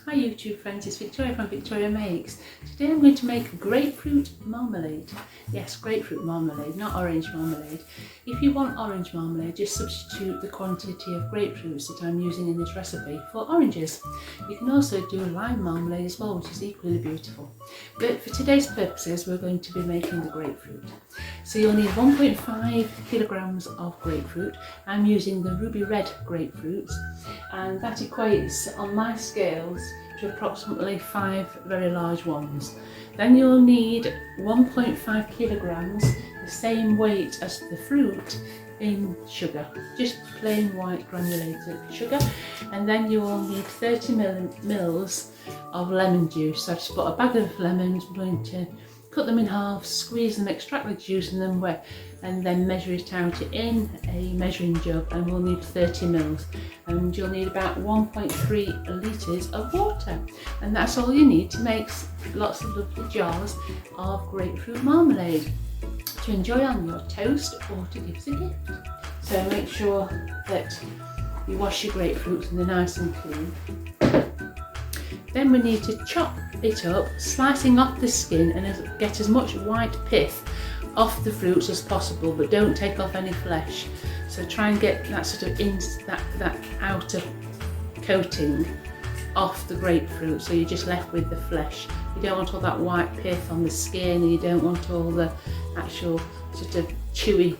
Hi YouTube friends, it's Victoria from Victoria Makes. Today I'm going to make a grapefruit marmalade. Yes, grapefruit marmalade, not orange marmalade. If you want orange marmalade, just substitute the quantity of grapefruits that I'm using in this recipe for oranges. You can also do lime marmalade as well, which is equally beautiful. But for today's purposes, we're going to be making the grapefruit. So you'll need 1.5 kilograms of grapefruit. I'm using the ruby red grapefruits, and that equates on my scales to approximately 5 very large ones. Then you'll need 1.5 kilograms, the same weight as the fruit, in sugar, just plain white granulated sugar. And then you will need 30 mils of lemon juice. So I've just got a bag of lemons. I'm going to cut them in half, squeeze them, extract the juice and then wet, and then measure it out in a measuring jug, and we'll need 30 mils. And you'll need about 1.3 litres of water. And that's all you need to make lots of lovely jars of grapefruit marmalade to enjoy on your toast or to give as a gift. So make sure that you wash your grapefruits and they're nice and clean. Then we need to chop it up, slicing off the skin, and get as much white pith off the fruits as possible, but don't take off any flesh. So try and get that sort of that outer coating off the grapefruit, so you're just left with the flesh. You don't want all that white pith on the skin, and you don't want all the actual sort of chewy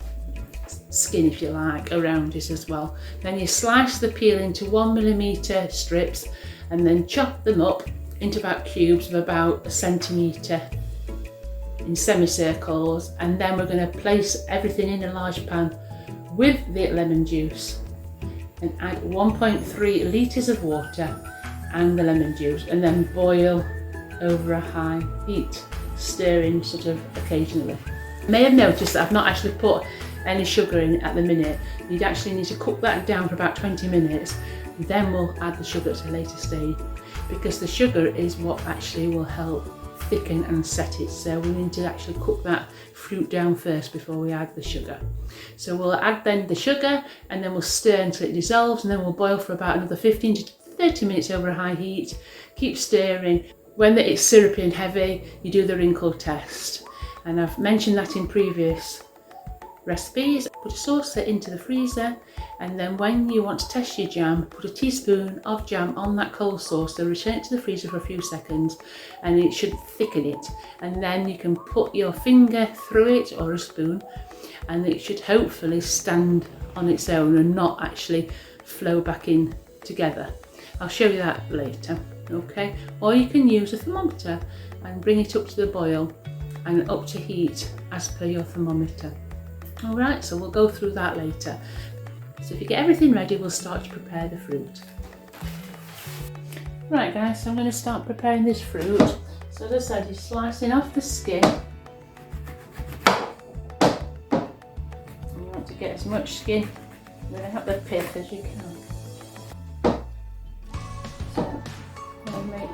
skin, if you like, around it as well. Then you slice the peel into 1mm strips, and then chop them up into about cubes of about 1 centimetre in semicircles. And then we're going to place everything in a large pan with the lemon juice and add 1.3 litres of water and the lemon juice, and then boil over a high heat, stirring sort of occasionally. You may have noticed that I've not actually put any sugar in at the minute. You'd actually need to cook that down for about 20 minutes. Then we'll add the sugar at a later stage, because the sugar is what actually will help thicken and set it. So we need to actually cook that fruit down first before we add the sugar. So we'll add then the sugar, and then we'll stir until it dissolves, and then we'll boil for about another 15 to 30 minutes over a high heat. Keep stirring. When it's syrupy and heavy, you do the wrinkle test, and I've mentioned that in previous recipes. Put a saucer into the freezer, and then when you want to test your jam, put a teaspoon of jam on that cold saucer, return it to the freezer for a few seconds, and it should thicken it. And then you can put your finger through it, or a spoon, and it should hopefully stand on its own and not actually flow back in together. I'll show you that later, okay? Or you can use a thermometer and bring it up to the boil and up to heat as per your thermometer. Alright, so we'll go through that later. So if you get everything ready, we'll start to prepare the fruit. Right guys, so I'm going to start preparing this fruit. So as I said, you're slicing off the skin. You want to get as much skin without the pith as you can. So I'll make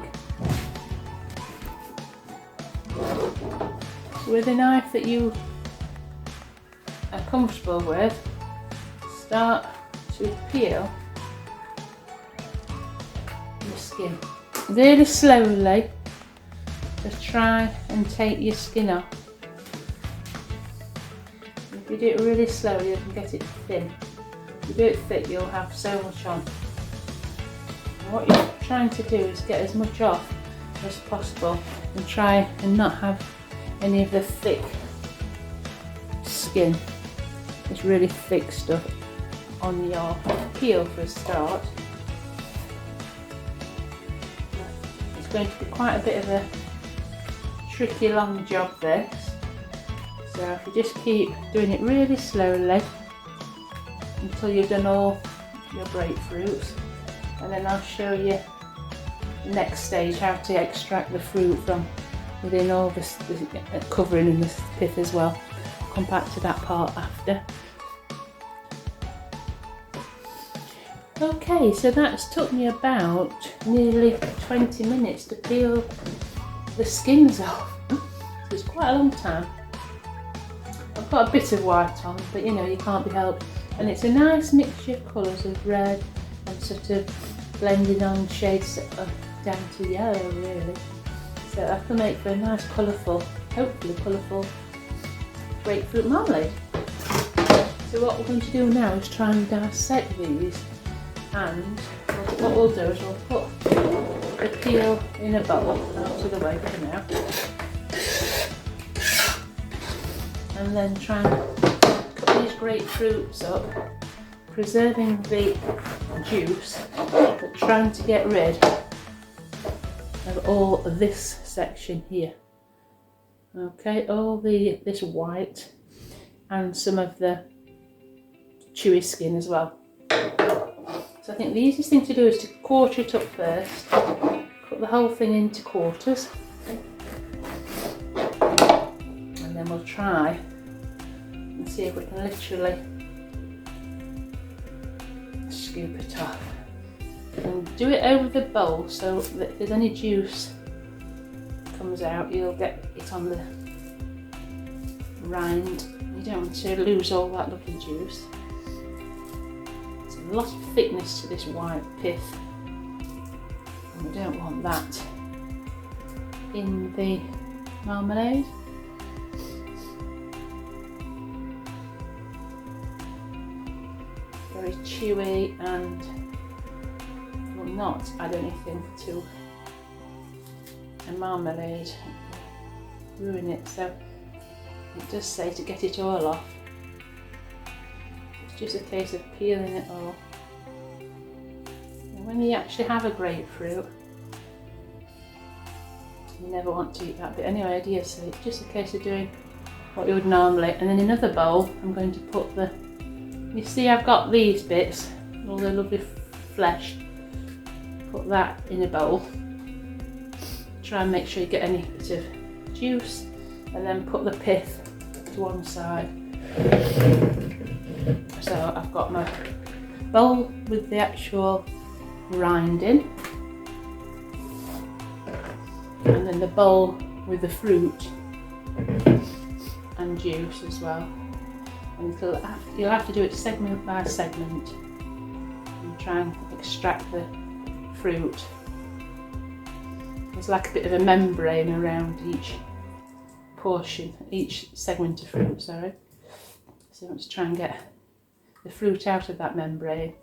with a knife that you are comfortable with, start to peel the skin really slowly. Just try and take your skin off. If you do it really slowly, you can get it thin. If you do it thick, you'll have so much on. And what you're trying to do is get as much off as possible, and try and not have any of the thick skin. It's really thick stuff on your peel for a start. It's going to be quite a bit of a tricky long job this, so if you just keep doing it really slowly until you've done all your grapefruits, and then I'll show you the next stage, how to extract the fruit from within all this covering and the pith as well. Come back to that part after. Okay, so that's took me about nearly 20 minutes to peel the skins off. So it's quite a long time. I've got a bit of white on, but you know, you can't be helped. And it's a nice mixture of colours of red and sort of blending on shades of down to yellow really. So that can make for a nice colourful, hopefully colourful grapefruit marmalade. So what we're going to do now is try and dissect these, and what we'll do is we'll put the peel in a bowl out of the way for now, and then try and cut these grapefruits up, preserving the juice but trying to get rid of all this section here. Okay, all this white and some of the chewy skin as well. So I think the easiest thing to do is to quarter it up first, cut the whole thing into quarters, and then we'll try and see if we can literally scoop it off. And do it over the bowl so that if there's any juice comes out, you'll get it on the rind. You don't want to lose all that lovely juice. There's a lot of thickness to this white pith, and we don't want that in the marmalade. Very chewy and will not add anything to a marmalade, ruin it. So it does say to get it all off. It's just a case of peeling it all. And when you actually have a grapefruit, you never want to eat that bit anyway, do you? So it's just a case of doing what you would normally. And then in another bowl, I'm going to put the, you see I've got these bits, all the lovely flesh. Put that in a bowl. Try and make sure you get any bit of juice, and then put the pith to one side. So I've got my bowl with the actual rind in, and then the bowl with the fruit and juice as well. And you'll have to do it segment by segment and try and extract the fruit. There's like a bit of a membrane around each portion, each segment of fruit, sorry. So let's try and get the fruit out of that membrane,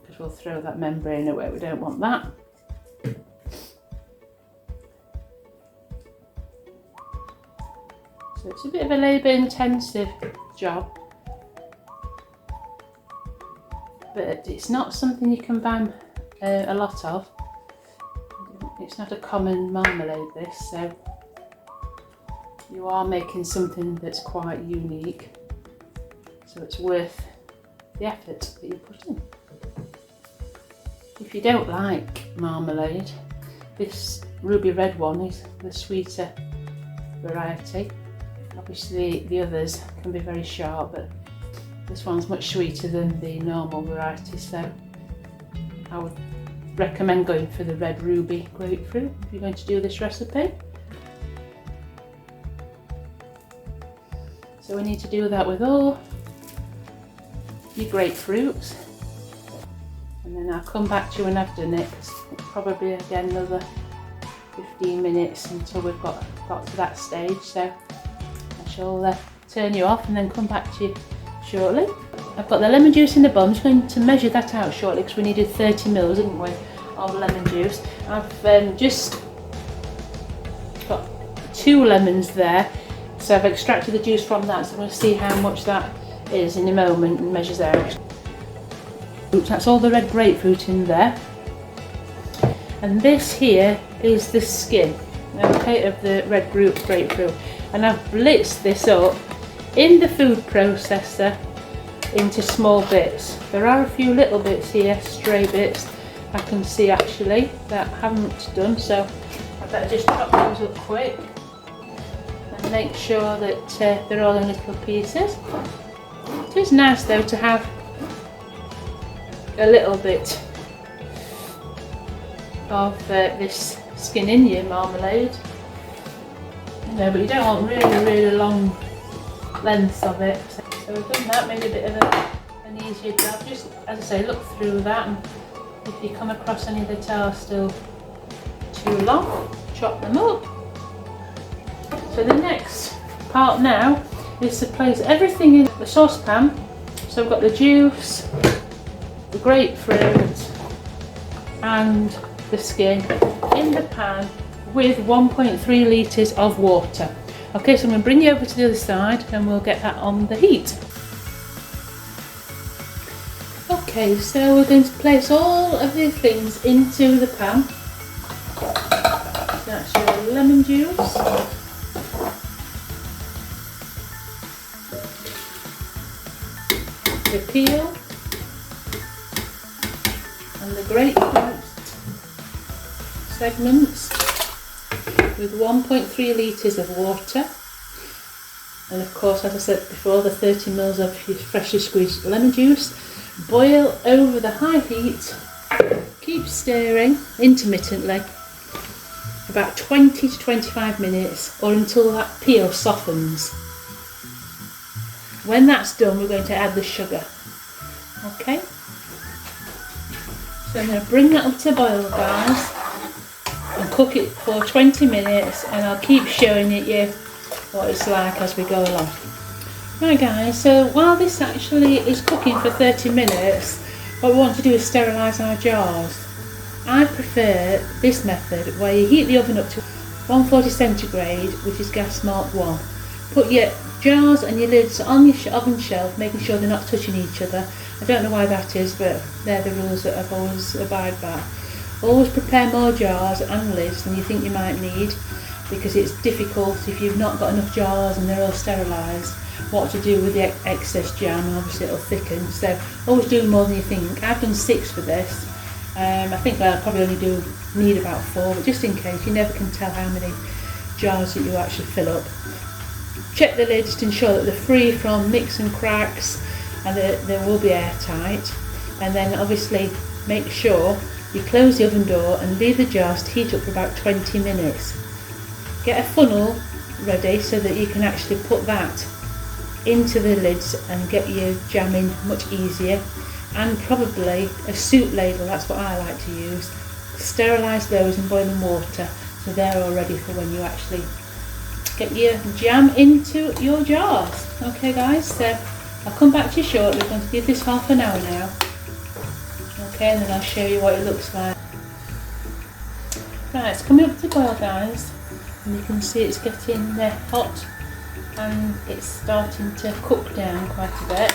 because we'll throw that membrane away, we don't want that. So it's a bit of a labour intensive job, but it's not something you can buy a lot of. It's not a common marmalade, this, so you are making something that's quite unique, so it's worth the effort that you put in. If you don't like marmalade, this ruby red one is the sweeter variety. Obviously the others can be very sharp, but this one's much sweeter than the normal variety, so I would recommend going for the red ruby grapefruit if you're going to do this recipe. So we need to do that with all your grapefruits, and then I'll come back to you when I've done it. It's probably again another 15 minutes until we've got to that stage, so I shall turn you off and then come back to you shortly. I've got the lemon juice in the bowl. I'm just going to measure that out shortly because we needed 30 ml, didn't we, of lemon juice. I've just got 2 lemons there, so I've extracted the juice from that, so I'm going to see how much that is in a moment and measures out. That's all the red grapefruit in there, and this here is the skin, okay, of the red grapefruit, and I've blitzed this up in the food processor into small bits. There are a few little bits here, stray bits, I can see actually, that I haven't done, so I better just chop those up quick and make sure that they're all in little pieces. It is nice though to have a little bit of this skin in your marmalade, you know, but you don't want really long lengths of it. So we've done that, made a bit of an easier job. Just, as I say, look through that, and if you come across any that are still too long, chop them up. So the next part now is to place everything in the saucepan. So we've got the juice, the grapefruit and the skin in the pan with 1.3 litres of water. Okay, so I'm going to bring you over to the other side and we'll get that on the heat. Okay, so we're going to place all of the things into the pan. So that's your lemon juice, the peel and the grapefruit segments with 1.3 litres of water, and of course, as I said before, the 30 ml of freshly squeezed lemon juice. Boil over the high heat, keep stirring intermittently about 20 to 25 minutes or until that peel softens. When that's done, we're going to add the sugar. Okay, so I'm going to bring that up to boil, guys, and cook it for 20 minutes, and I'll keep showing you what it's like as we go along. Right guys, so while this actually is cooking for 30 minutes, what we want to do is sterilise our jars. I prefer this method where you heat the oven up to 140 centigrade, which is gas mark 1. Put your jars and your lids on your oven shelf, making sure they're not touching each other. I don't know why that is, but they're the rules that I've always abide by. Always prepare more jars and lids than you think you might need, because it's difficult if you've not got enough jars and they're all sterilised, what to do with the excess jam, and obviously it'll thicken. So always do more than you think. I've done 6 for this. I think I'll probably only need about 4, but just in case, you never can tell how many jars that you actually fill up. Check the lids to ensure that they're free from nicks and cracks and that they will be airtight, and then obviously make sure you close the oven door and leave the jars to heat up for about 20 minutes. Get a funnel ready so that you can actually put that into the lids and get your jam in much easier, and probably a soup ladle, that's what I like to use. Sterilise those in boiling water so they're all ready for when you actually get your jam into your jars. Okay guys, so I'll come back to you shortly. We're going to give this half an hour now. Okay, and then I'll show you what it looks like. Right, it's coming up to boil, guys, and you can see it's getting hot and it's starting to cook down quite a bit.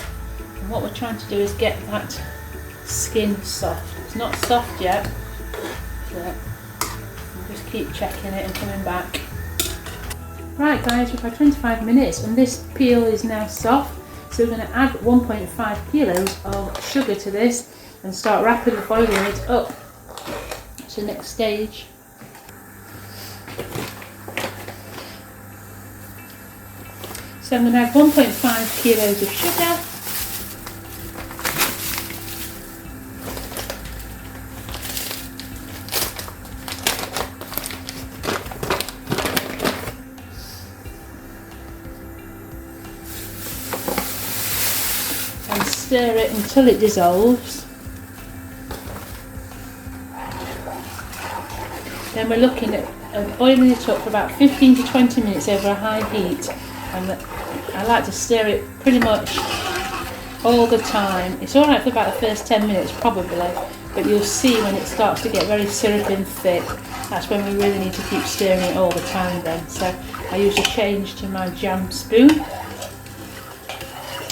And what we're trying to do is get that skin soft. It's not soft yet, but we'll just keep checking it and coming back. Right guys, we've had 25 minutes and this peel is now soft, so we're going to add 1.5 kilos of sugar to this and start rapidly boiling it up to the next stage. So I'm going to add 1.5 kilos of sugar. And stir it until it dissolves. Then we're looking at boiling it up for about 15 to 20 minutes over a high heat. And I like to stir it pretty much all the time. It's alright for about the first 10 minutes probably, but you'll see when it starts to get very syrupy and thick, that's when we really need to keep stirring it all the time then. So I usually change to my jam spoon,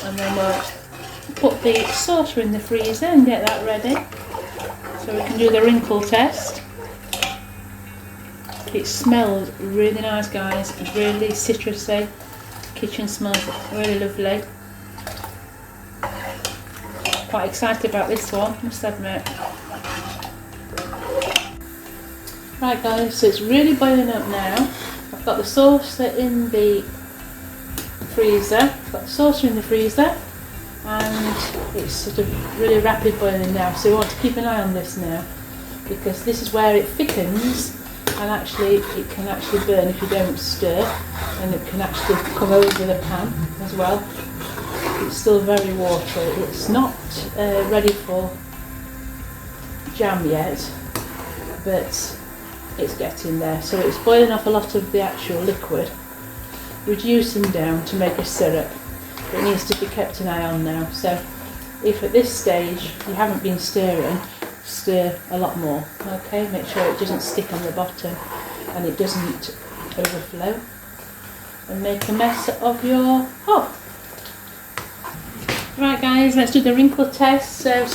and then we'll put the saucer in the freezer and get that ready so we can do the wrinkle test. It smells really nice guys, really citrusy. Kitchen smells really lovely. Quite excited about this one, must admit. Right guys, so it's really boiling up now. I've got the saucer in the freezer. I've got the saucer in the freezer and it's sort of really rapid boiling now. So we want to keep an eye on this now, because this is where it thickens. And actually it can actually burn if you don't stir, and it can actually come over the pan as well. It's still very watery. It's not ready for jam yet, but it's getting there. So it's boiling off a lot of the actual liquid, reducing down to make a syrup. It needs to be kept an eye on now. So if at this stage you haven't been stirring, stir a lot more. Okay, make sure it doesn't stick on the bottom and it doesn't overflow and make a mess of your pot. Right guys, let's do the wrinkle test. So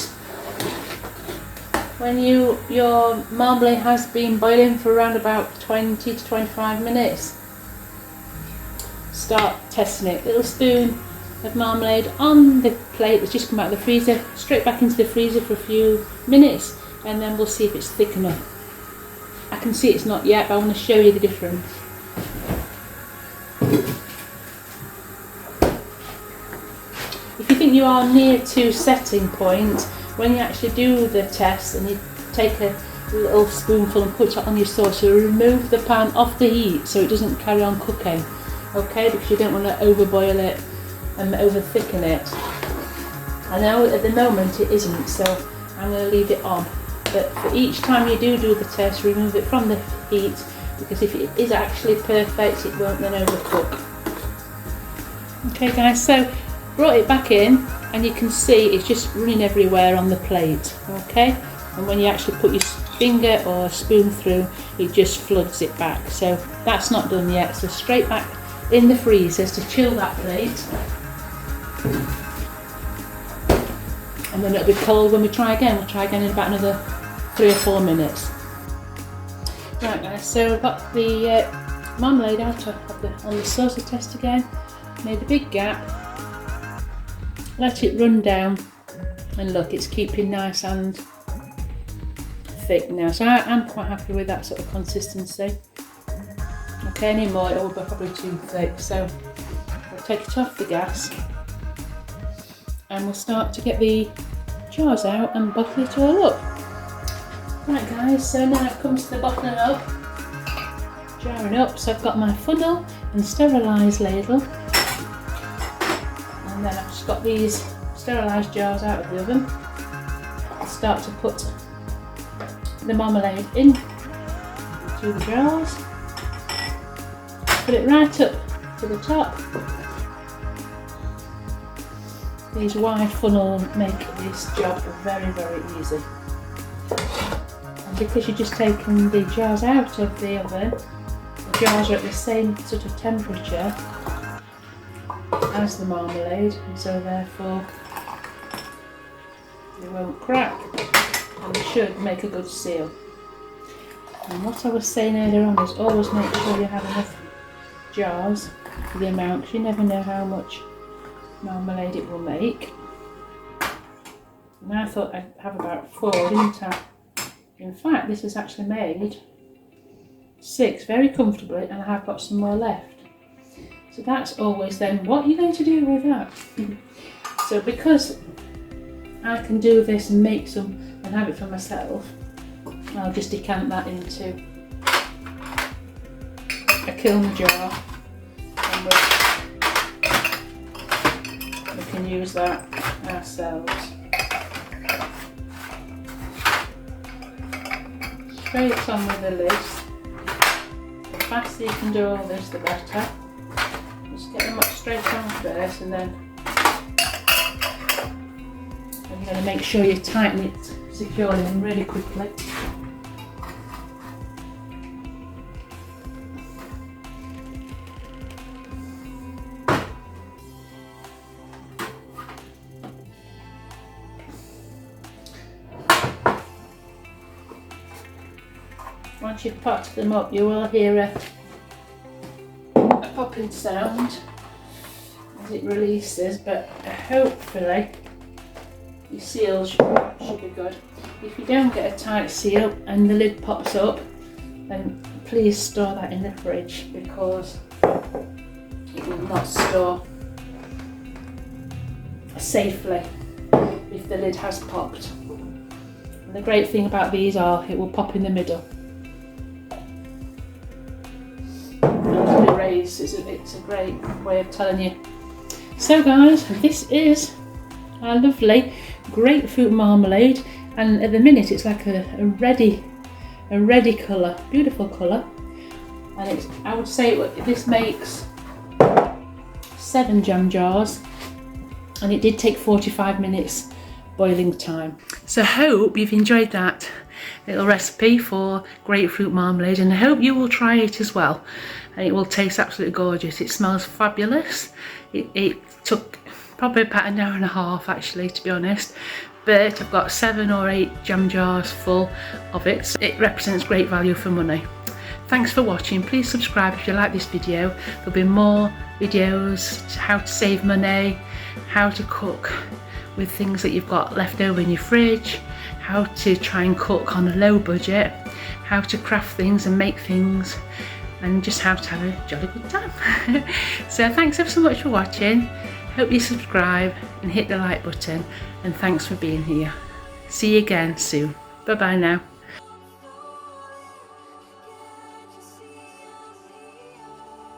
when your marmalade has been boiling for around about 20 to 25 minutes, start testing it. Little spoon of marmalade on the plate that's just come out of the freezer, straight back into the freezer for a few minutes, and then we'll see if it's thick enough. I can see it's not yet, but I want to show you the difference. If you think you are near to setting point, when you actually do the test and you take a little spoonful and put it on your sauce, you remove the pan off the heat so it doesn't carry on cooking, okay, because you don't want to overboil it and over thicken it. I know at the moment it isn't, so I'm going to leave it on, but for each time you do the test, remove it from the heat, because if it is actually perfect it won't then overcook. Okay guys, so brought it back in and you can see it's just running everywhere on the plate, okay, and when you actually put your finger or spoon through, it just floods it back. So that's not done yet, so straight back in the freezers to chill that plate, and then it'll be cold when we try again. We'll try again in about another 3 or 4 minutes. Right guys, so I've got the marmalade out on the saucer test again, made a big gap, let it run down, and look, it's keeping nice and thick now, so I'm quite happy with that sort of consistency. Okay, any more it will be probably too thick, so we'll take it off the gas and we'll start to get the jars out and bottle it all up. Right guys, so now it comes to the bottling up, jarring up. So I've got my funnel and sterilise ladle, and then I've just got these sterilised jars out of the oven. I'll start to put the marmalade in to the jars, put it right up to the top. These wide funnels make this job very, very easy. And because you're just taking the jars out of the oven, the jars are at the same sort of temperature as the marmalade, and so therefore they won't crack and they should make a good seal. And what I was saying earlier on is always make sure you have enough jars for the amount, because you never know how much marmalade it will make. And I thought I'd have about 4, didn't I? In fact, this has actually made 6 very comfortably, and I have got some more left. So that's always then, what are you going to do with that? So because I can do this and make some and have it for myself, I'll just decant that into a kiln jar, and we can use that ourselves. Straight on with the lid. The faster you can do all this, the better. Just get them up straight on first, and then you're going to make sure you tighten it securely and really quickly. Once you've popped them up, you will hear a popping sound as it releases, but hopefully your seal should be good. If you don't get a tight seal and the lid pops up, then please store that in the fridge, because it will not store safely if the lid has popped. And the great thing about these are it will pop in the middle. It's a great way of telling you. So guys, this is our lovely grapefruit marmalade, and at the minute it's like a ready a reddy colour, beautiful colour. And it's, I would say this makes 7 jam jars, and it did take 45 minutes boiling time. So I hope you've enjoyed that little recipe for grapefruit marmalade, and I hope you will try it as well, and it will taste absolutely gorgeous. It smells fabulous. It took probably about an hour and a half actually, to be honest, but I've got 7 or 8 jam jars full of it, so it represents great value for money. Thanks for watching. Please subscribe if you like this video. There'll be more videos, how to save money, how to cook with things that you've got left over in your fridge, how to try and cook on a low budget, how to craft things and make things, and just how to have a jolly good time. So thanks ever so much for watching. Hope you subscribe and hit the like button, and thanks for being here. See you again soon. Bye bye now.